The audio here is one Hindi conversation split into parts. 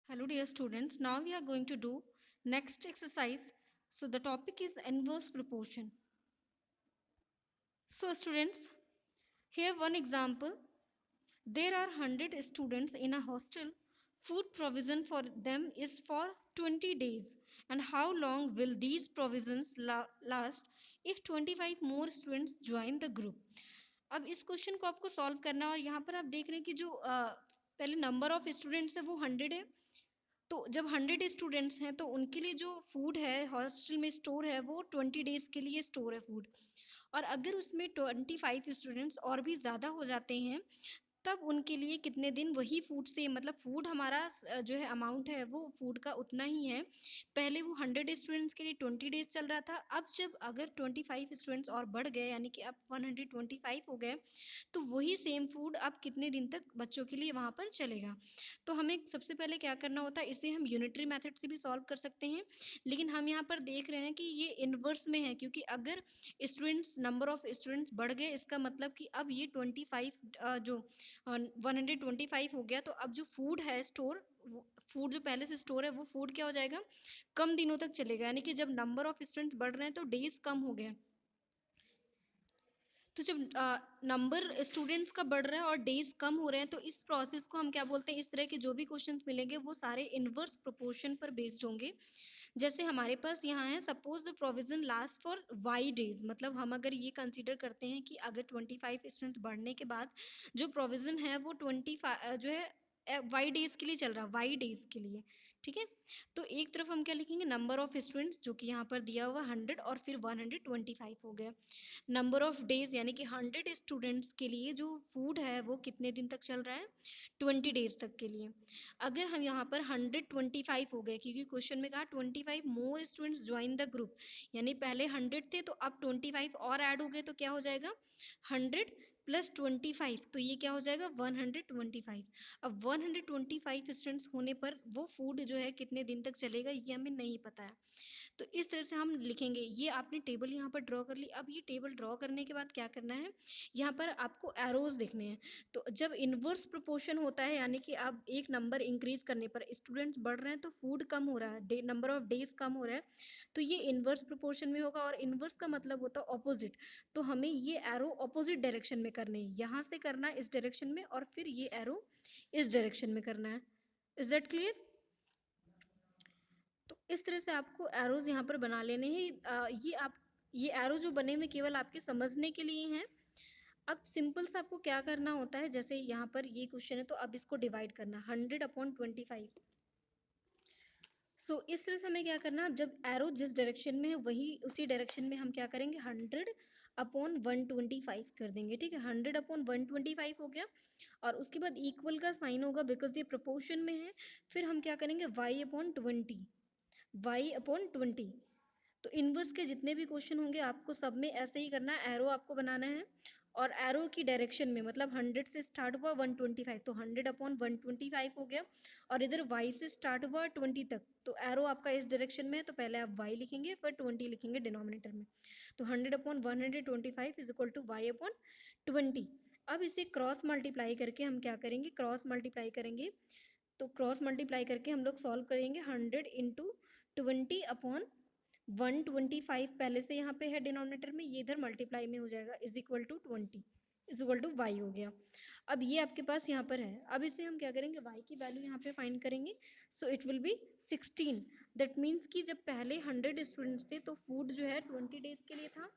Hello dear students, now we are going to do next exercise. So the topic is inverse proportion. So students, here one example. There are 100 students in a hostel. Food provision for them is for 20 days. And how long will these provisions last if 25 more students join the group? अब इस क्वेश्चन को आपको सॉल्व करना है और यहाँ पर आप देख रहे हैं कि जो पहले नंबर ऑफ स्टूडेंट्स है वो 100 है। तो जब 100 स्टूडेंट्स हैं तो उनके लिए जो फूड है हॉस्टल में स्टोर है वो 20 डेज के लिए स्टोर है फूड। और अगर उसमें 25 स्टूडेंट्स और भी ज़्यादा हो जाते हैं तब उनके लिए कितने दिन वही फूड से मतलब फूड हमारा जो है अमाउंट है वो फूड का उतना ही है। पहले वो 100 स्टूडेंट्स के लिए 20 डेज चल रहा था, अब जब अगर 25 स्टूडेंट्स और बढ़ गए यानी कि अब 125 हो गए तो वही सेम फूड अब कितने दिन तक बच्चों के लिए वहाँ पर चलेगा। तो हमें सबसे पहले क्या करना होता है, इसे हम यूनिटरी मेथड से भी सॉल्व कर सकते हैं, लेकिन हम यहाँ पर देख रहे हैं कि ये इनवर्स में है क्योंकि अगर स्टूडेंट्स नंबर ऑफ स्टूडेंट्स बढ़ गए इसका मतलब कि अब ये 25 जो 125 हो गया तो अब जो फूड है स्टोर फूड जो पहले से स्टोर है वो फूड क्या हो जाएगा, कम दिनों तक चलेगा। यानी कि जब नंबर ऑफ स्टूडेंट्स बढ़ रहे हैं तो डेज कम हो गए। तो जब नंबर स्टूडेंट्स का बढ़ रहा है और डेज कम हो रहे हैं तो इस प्रोसेस को हम क्या बोलते हैं, इस तरह के जो भी क्वेश्चंस मिलेंगे वो सारे इनवर्स प्रोपोर्शन पर बेस्ड होंगे। जैसे हमारे पास यहाँ है suppose the provision last for y days, मतलब हम अगर ये कंसीडर करते हैं कि अगर 25 स्टूडेंट बढ़ने के बाद जो प्रोविजन है वो 25 जो है वाई डेज के लिए चल रहा है, वाई डेज के लिए। ठीक है, तो एक तरफ हम क्या लिखेंगे, नंबर ऑफ स्टूडेंट्स जो कि यहाँ पर दिया हुआ 100 और फिर 125 हो गया। नंबर ऑफ डेज यानी कि 100 स्टूडेंट्स के लिए जो फूड है वो कितने दिन तक चल रहा है, 20 डेज तक के लिए। अगर हम यहाँ पर 125 हो गए क्योंकि क्वेश्चन में कहा 25 more students join the group, यानी पहले 100 थे तो अब 25 और ऐड हो गए तो क्या हो जाएगा 100 प्लस 25, तो ये क्या हो जाएगा 125। अब 125 स्टूडेंट्स होने पर वो फूड जो है कितने दिन तक चलेगा ये हमें नहीं पता है। तो इस तरह से हम लिखेंगे। ये आपने टेबल यहाँ पर ड्रॉ कर ली। अब ये टेबल ड्रॉ करने के बाद क्या करना है, यहाँ पर आपको एरोज देखने हैं। तो जब इनवर्स प्रोपोर्शन होता है यानी कि आप एक नंबर इंक्रीज करने पर स्टूडेंट्स बढ़ रहे हैं तो फूड कम हो रहा है, नंबर ऑफ डेज कम हो रहा है, तो ये इनवर्स प्रोपोर्शन में होगा। और इनवर्स का मतलब होता है ऑपोजिट, तो हमें ये एरो ऑपोजिट डायरेक्शन में करने हैं, यहाँ से करना है इस डायरेक्शन में और फिर ये एरो इस डायरेक्शन में करना है। Is that clear? तो इस तरह से आपको एरोज यहाँ पर बना लेने हैं। ये एरो जो बने हुए केवल आपके समझने के लिए हैं। अब सिंपल सा आपको क्या करना होता है, जैसे यहाँ पर ये क्वेश्चन है तो अब इसको डिवाइड करना 100/25। सो इस तरह से हमें क्या करना, जब एरो जिस डायरेक्शन में है वही उसी डायरेक्शन में हम क्या करेंगे 100/125 कर देंगे। ठीक है, 100/125 हो गया और उसके बाद इक्वल का साइन होगा बिकॉज ये प्रोपोर्शन में है। फिर हम क्या करेंगे y/20 तो इनवर्स के जितने भी क्वेश्चन होंगे आपको सब में ऐसे ही करना है, एरो आपको बनाना है और एरो की डायरेक्शन में मतलब 100 से स्टार्ट हुआ 125 तो 100/125 हो गया और इधर y से स्टार्ट हुआ 20 तक तो एरो आपका इस डायरेक्शन में है तो पहले आप y लिखेंगे फिर 20 लिखेंगे डिनोमिनेटर में। तो 100/125 इज इक्वल टू y/20। अब इसे क्रॉस मल्टीप्लाई करके हम क्या करेंगे, क्रॉस मल्टीप्लाई करेंगे। तो क्रॉस मल्टीप्लाई करके हम लोग सॉल्व करेंगे 100/20/125 पहले से यहाँ पे है डिनोमिनेटर में, ये इधर मल्टीप्लाई में हो जाएगा is equal to 20 is equal to y हो गया। अब ये आपके पास यहाँ पर है, अब इसे हम क्या करेंगे y की वैल्यू यहाँ पे फाइंड करेंगे। So it will be 16। That means कि जब पहले 100 स्टूडेंट्स थे तो फूड जो है 20 डेज के लिए था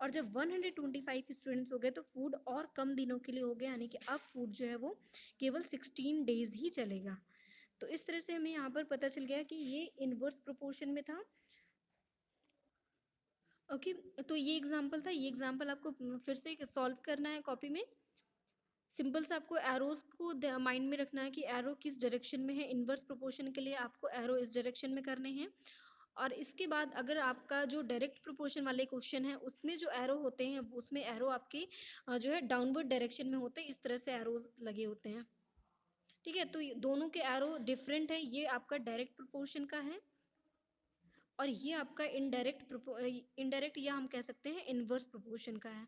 और जब 125 स्टूडेंट्स हो गए तो फूड और कम दिनों के लिए हो गया, यानी कि अब फूड जो है वो केवल 16 डेज ही चलेगा। तो इस तरह से हमें यहाँ पर पता चल गया कि ये इनवर्स प्रोपोर्शन में था। ओके, तो ये एग्जांपल था, ये एग्जांपल आपको फिर से सॉल्व करना है कॉपी में। सिंपल से आपको एरोज को माइंड में रखना है कि एरो किस डायरेक्शन में है, इनवर्स प्रोपोर्शन के लिए आपको एरो इस डायरेक्शन में करने हैं। और इसके बाद अगर आपका जो डायरेक्ट प्रोपोर्शन वाले क्वेश्चन है उसमें जो एरो होते हैं उसमें एरो आपके जो है डाउनवर्ड डायरेक्शन में होते हैं, इस तरह से एरोज लगे होते हैं। ठीक है, तो दोनों के एरो डिफरेंट है, ये आपका डायरेक्ट प्रोपोर्शन का है और ये आपका इनडायरेक्ट या हम कह सकते हैं इनवर्स प्रोपोर्शन का है।